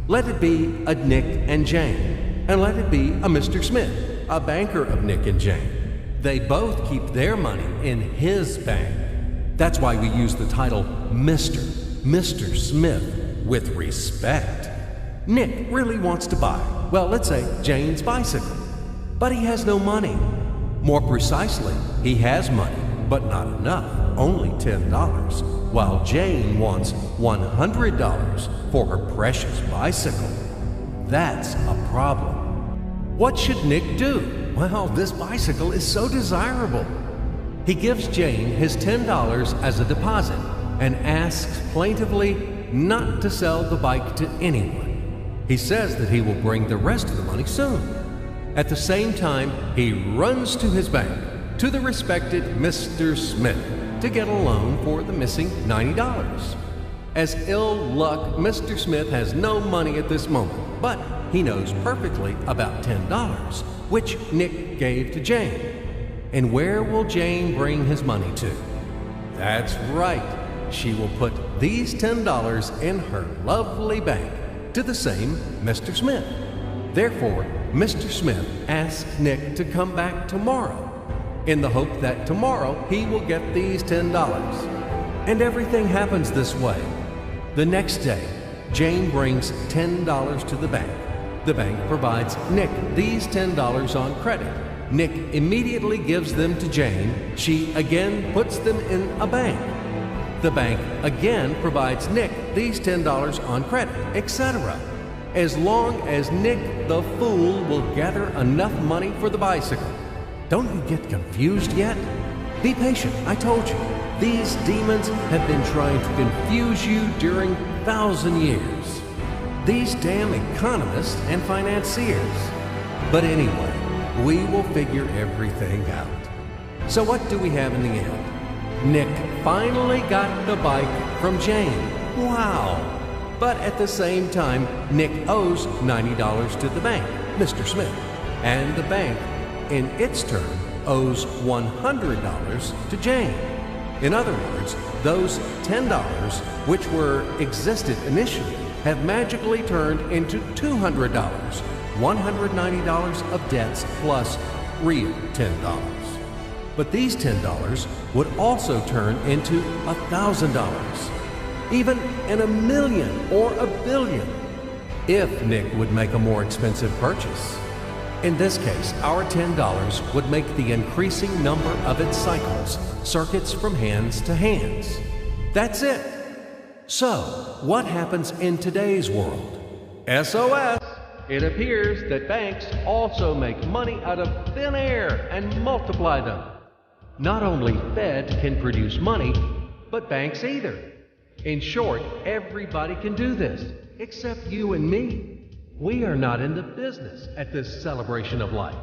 Let it be a Nick and Jane, and let it be a Mr. Smith, a banker of Nick and Jane. They both keep their money in his bank. That's why we use the title Mr. Smith with respect. Nick really wants to buy, well, let's say Jane's bicycle, but he has no money. More precisely, he has money, but not enough, only $10, while Jane wants $100 for her precious bicycle. That's a problem. What should Nick do? Well, this bicycle is so desirable. He gives Jane his $10 as a deposit and asks plaintively not to sell the bike to anyone. He says that he will bring the rest of the money soon. At the same time, he runs to his bank, to the respected Mr. Smith, to get a loan for the missing $90. As ill luck, Mr. Smith has no money at this moment, but he knows perfectly about $10, which Nick gave to Jane. And where will Jane bring his money to? That's right. She will put these $10 in her lovely bank to the same Mr. Smith. Therefore, Mr. Smith asks Nick to come back tomorrow in the hope that tomorrow he will get these $10. And everything happens this way. The next day, Jane brings $10 to the bank. The bank provides Nick these $10 on credit. Nick immediately gives them to Jane. She again puts them in a bank. The bank again provides Nick these $10 on credit, etc. As long as Nick the fool will gather enough money for the bicycle. Don't you get confused yet? Be patient, I told you. These demons have been trying to confuse you during 1,000 years. These damn economists and financiers. But anyway, we will figure everything out. So what do we have in the end? Nick finally got the bike from Jane. Wow! But at the same time, Nick owes $90 to the bank, Mr. Smith, and the bank, in its turn, owes $100 to Jane. In other words, those $10, which existed initially, have magically turned into $200, $190 of debts plus real $10. But these $10 would also turn into $1,000, even in a million or a billion, if Nick would make a more expensive purchase. In this case, our $10 would make the increasing number of its cycles, circuits from hands to hands. That's it. So, what happens in today's world? SOS! It appears that banks also make money out of thin air and multiply them. Not only Fed can produce money, but banks either. In short, everybody can do this, except you and me. We are not in the business at this celebration of life.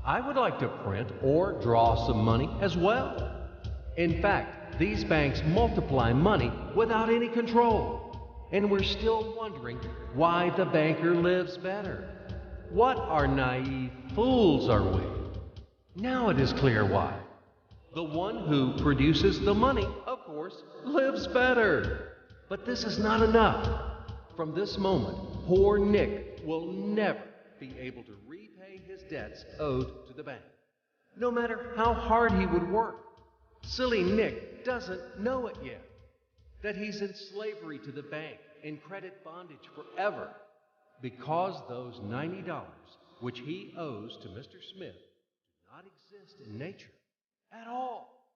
I would like to print or draw some money as well. In fact, these banks multiply money without any control. And we're still wondering why the banker lives better. What are naive fools are we? Now it is clear why. The one who produces the money, of course, lives better. But this is not enough. From this moment, poor Nick will never be able to repay his debts owed to the bank, no matter how hard he would work. Silly Nick doesn't know it yet, that he's in slavery to the bank, in credit bondage forever, because those $90, which he owes to Mr. Smith, do not exist in nature at all.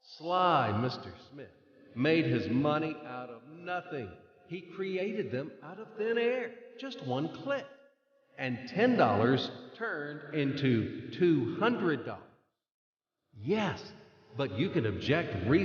Sly Mr. Smith made his money out of nothing. He created them out of thin air, just one click. And $10 turned into $200. Yes, but you can object reasonably.